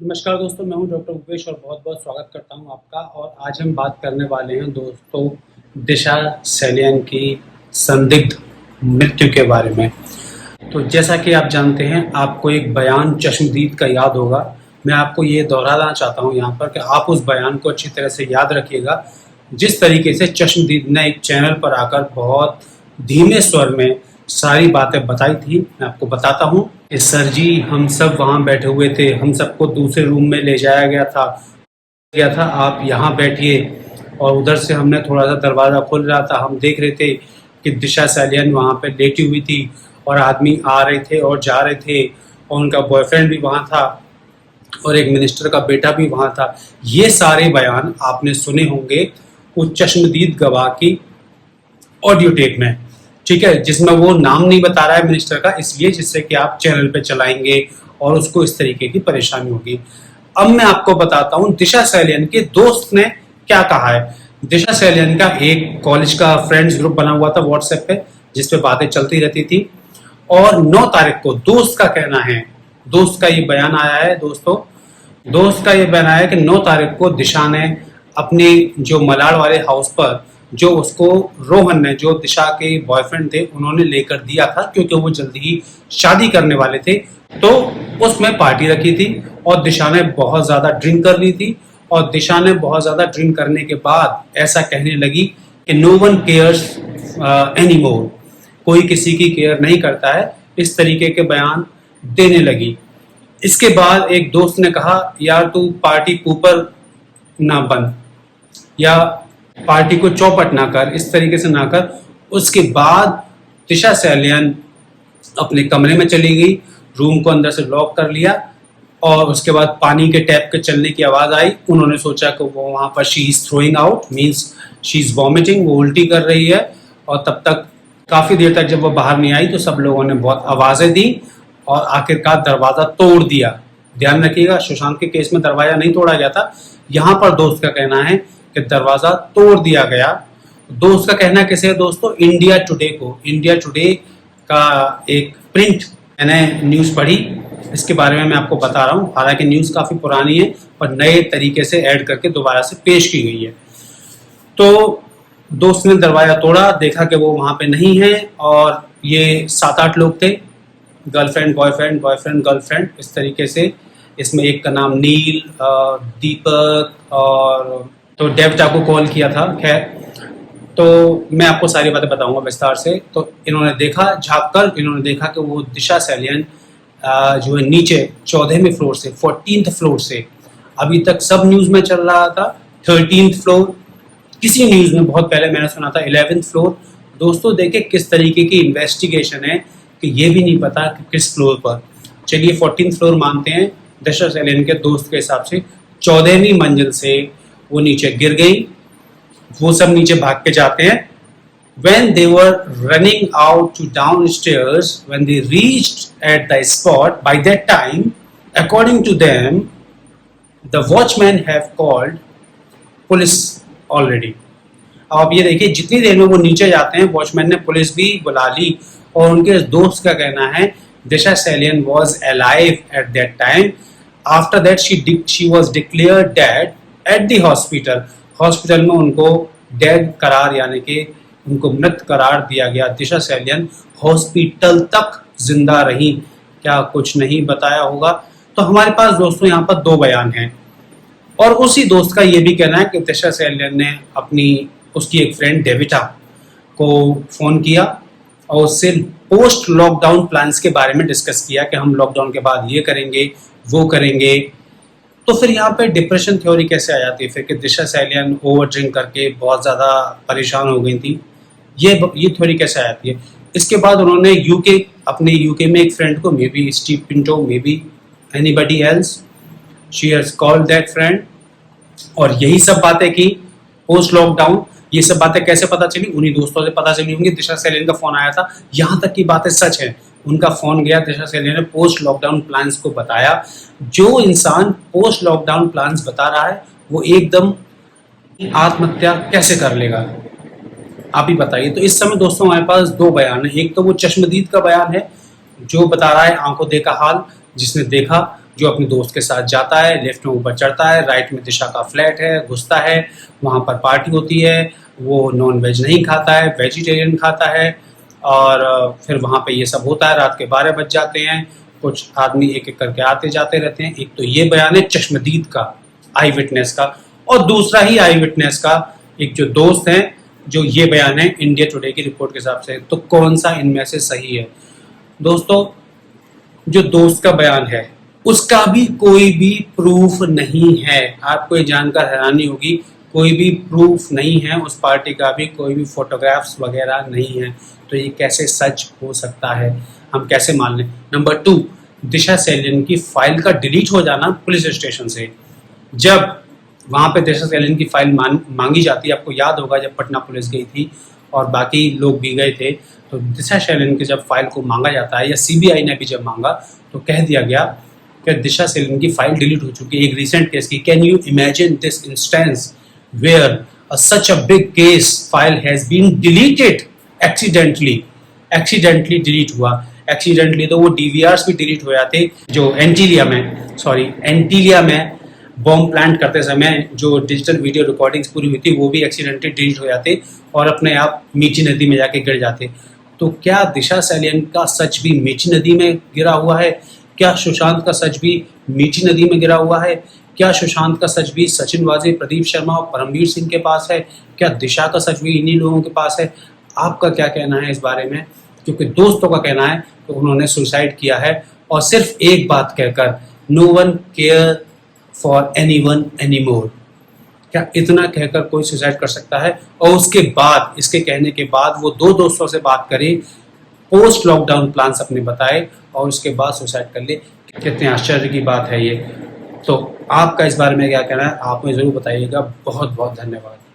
नमस्कार दोस्तों, मैं हूं डॉक्टर उपेश और बहुत-बहुत स्वागत करता हूं आपका। और आज हम बात करने वाले हैं दोस्तों दिशा सलियान की संदिग्ध मृत्यु के बारे में। तो जैसा कि आप जानते हैं, आपको एक बयान चश्मदीद का याद होगा। मैं आपको ये दोहराना चाहता हूं यहाँ पर कि आप उस बयान को अच्छी तरह से याद रखिएगा। जिस तरीके से चश्मदीद ने एक चैनल पर आकर बहुत धीमे स्वर में सारी बातें बताई थी, मैं आपको बताता हूँ कि सर जी, हम सब वहाँ बैठे हुए थे, हम सबको दूसरे रूम में ले जाया गया था, आप यहाँ बैठिए। और उधर से हमने थोड़ा सा दरवाज़ा खोल रहा था, हम देख रहे थे कि दिशा सलियान वहाँ पे लेटी हुई थी और आदमी आ रहे थे और जा रहे थे, और उनका बॉयफ्रेंड भी वहाँ था और एक मिनिस्टर का बेटा भी वहाँ था। ये सारे बयान आपने सुने होंगे उस चश्मदीद गवाह की ऑडियो टेप में, ठीक है, जिसमें वो नाम नहीं बता रहा है मिनिस्टर का, इसलिए जिससे कि आप चैनल पे चलाएंगे और उसको इस तरीके की परेशानी होगी। अब मैं आपको बताता हूँ दिशा सलियान के दोस्त ने क्या कहा है। दिशा सलियान का एक कॉलेज का फ्रेंड्स ग्रुप बना हुआ था व्हाट्सएप पे, जिसपे बातें चलती रहती थी। और 9 तारीख को दोस्त का कहना है, दोस्त का ये बयान आया है दोस्तों, दोस्त का ये बयान आया है कि 9 तारीख को दिशा ने अपने जो मलाड वाले हाउस पर, जो उसको रोहन ने, जो दिशा के बॉयफ्रेंड थे, उन्होंने लेकर दिया था क्योंकि वो जल्दी ही शादी करने वाले थे, तो उसमें पार्टी रखी थी और दिशा ने बहुत ज़्यादा ड्रिंक कर ली थी। और दिशा ने बहुत ज़्यादा ड्रिंक करने के बाद ऐसा कहने लगी कि no one cares anymore, कोई किसी की केयर नहीं करता है, इस तरीके के बयान देने लगी। इसके बाद एक दोस्त ने कहा, यार तू पार्टी ऊपर ना बन या पार्टी को चौपट ना कर, इस तरीके से ना कर। उसके बाद दिशा सलियान अपने कमरे में चली गई, रूम को अंदर से लॉक कर लिया और उसके बाद पानी के टैप के चलने की आवाज़ आई। उन्होंने सोचा कि वो वहाँ पर she is throwing out, means she is vomiting, वो उल्टी कर रही है। और तब तक काफ़ी देर तक जब वो बाहर नहीं आई तो सब लोगों ने बहुत आवाज़ें दी और आखिरकार दरवाज़ा तोड़ दिया। ध्यान रखिएगा, सुशांत के केस में दरवाज़ा नहीं तोड़ा गया था, यहाँ पर दोस्त का कहना है कि दरवाज़ा तोड़ दिया गया। दोस्त का कहना कैसे है दोस्तों, इंडिया टुडे को, इंडिया टुडे का एक प्रिंट मैंने न्यूज़ पढ़ी, इसके बारे में मैं आपको बता रहा हूँ। हालांकि न्यूज़ काफ़ी पुरानी है पर नए तरीके से ऐड करके दोबारा से पेश की गई है। तो दोस्त ने दरवाज़ा तोड़ा, देखा कि वो वहाँ पे नहीं है और ये 7-8 लोग थे, गर्लफ्रेंड बॉयफ्रेंड, बॉयफ्रेंड गर्लफ्रेंड, इस तरीके से। इसमें एक का नाम नील, दीपक और तो डेवटा को कॉल किया था। खैर, तो मैं आपको सारी बातें बताऊंगा विस्तार से। तो इन्होंने देखा, झाँक कर इन्होंने देखा कि वो दिशा सलियान जो है नीचे 14वें फ्लोर से, 14th फ्लोर से, अभी तक सब न्यूज़ में चल रहा था 13th फ्लोर, किसी न्यूज़ में बहुत पहले मैंने सुना था 11th फ्लोर। दोस्तों देखिए किस तरीके की इन्वेस्टिगेशन है कि ये भी नहीं पता कि किस फ्लोर पर। चलिए 14th फ्लोर मानते हैं, दिशा सलियान के दोस्त के हिसाब से 14वीं मंजिल से वो नीचे गिर गई। वो सब नीचे भाग के जाते हैं। When they were running out to downstairs, when they reached at the spot, by that time, according to them, the watchmen have called police already. अब आप ये देखिए, जितनी देर में वो नीचे जाते हैं वॉचमैन ने पुलिस भी बुला ली। और उनके दोस्त का कहना है दिशा Salian was alive at that time. After that she was declared dead at the hospital. Hospital में उनको डेड करार, यानी कि उनको मृत करार दिया गया। दिशा सलियान हॉस्पिटल तक जिंदा रही, क्या कुछ नहीं बताया होगा। तो हमारे पास दोस्तों यहाँ पर 2 बयान हैं और उसी दोस्त का ये भी कहना है कि दिशा सलियान ने उसकी एक फ्रेंड डेविटा को फ़ोन किया और उससे पोस्ट लॉकडाउन प्लान्स के बारे में डिस्कस किया कि हम लॉकडाउन के बाद ये करेंगे, वो करेंगे। तो फिर यहाँ पे डिप्रेशन थ्योरी कैसे आ जाती है फिर कि दिशा सलियान ओवर ड्रिंक करके बहुत ज़्यादा परेशान हो गई थी, ये थ्योरी कैसे आ जाती है। इसके बाद उन्होंने अपने यूके में एक फ्रेंड को, may be Steve Pinto, may be anybody else, she has called that friend, और यही सब बातें की पोस्ट लॉकडाउन। ये सब बातें कैसे पता चली, उन्हीं दोस्तों से पता चली होंगी। दिशा सलियान का फ़ोन आया था, यहाँ तक की बातें सच है, उनका फ़ोन गया, दिशा सलियान ने पोस्ट लॉकडाउन प्लान्स को बताया। जो इंसान पोस्ट लॉकडाउन प्लान्स बता रहा है वो एकदम आत्महत्या कैसे कर लेगा, आप ही बताइए। तो इस समय दोस्तों हमारे पास 2 बयान है। एक तो वो चश्मदीद का बयान है जो बता रहा है आंखों देखा हाल, जिसने देखा, जो अपने दोस्त के साथ जाता है, लिफ्ट में ऊपर चढ़ता है, राइट में दिशा का फ्लैट है, घुसता है, वहाँ पर पार्टी होती है, वो नॉन वेज नहीं खाता है, वेजिटेरियन खाता है, और फिर वहाँ पे ये सब होता है। रात के 12 बज जाते हैं, कुछ आदमी एक एक करके आते जाते रहते हैं। एक तो ये बयान है चश्मदीद का, आई विटनेस का, और दूसरा ही आई विटनेस का एक जो दोस्त है, जो ये बयान है इंडिया टुडे की रिपोर्ट के हिसाब से। तो कौन सा इनमें से सही है? दोस्तों, जो दोस्त का बयान है उसका भी कोई भी प्रूफ नहीं है। आपको ये जानकर हैरानी होगी, कोई भी प्रूफ नहीं है, उस पार्टी का भी कोई भी फोटोग्राफ्स वगैरह नहीं है। तो ये कैसे सच हो सकता है, हम कैसे मान लें? नंबर 2, दिशा सेलियन की फाइल का डिलीट हो जाना पुलिस स्टेशन से। जब वहाँ पे दिशा सेलियन की फाइल मांगी जाती है, आपको याद होगा जब पटना पुलिस गई थी और बाकी लोग भी गए थे, तो दिशा सेलियन की जब फाइल को मांगा जाता है, या सीबीआई ने भी जब मांगा, तो कह दिया गया कि दिशा सेलियन की फाइल डिलीट हो चुकी है एक रिसेंट केस की। Can you imagine this instance where such a big case file has been deleted accidentally delete हुआ। एक्सीडेंटली तो वो डीवीआरस भी डिलीट हो जाते, जो एंटीलिया में बॉम्ब प्लांट करते समय जो डिजिटल वीडियो रिकॉर्डिंग्स पूरी हुई थी, वो भी एक्सीडेंटली डिलीट हो जाते और अपने आप मीठी नदी में जाके गिर जाते। तो क्या दिशा सेलियन का सच भी मीठी नदी में गिरा हुआ है? क्या सुशांत का सच भी मीठी नदी में गिरा हुआ है? क्या सुशांत का सच भी सचिन वाजे, प्रदीप शर्मा और परमवीर सिंह के पास है? क्या दिशा का सच भी इन्हीं लोगों के पास है? आपका क्या कहना है इस बारे में? क्योंकि दोस्तों का कहना है कि उन्होंने सुसाइड किया है, और सिर्फ एक बात कहकर, no one care for anyone anymore. क्या इतना कहकर कोई सुसाइड कर सकता है? और उसके बाद, इसके कहने के बाद वो 2 दोस्तों से बात करे, पोस्ट लॉकडाउन प्लान्स अपने बताए, और उसके बाद सुसाइड कर ले। कितने आश्चर्य की बात है ये। तो आपका इस बारे में क्या कहना है, आप मुझे ज़रूर बताइएगा। बहुत बहुत धन्यवाद।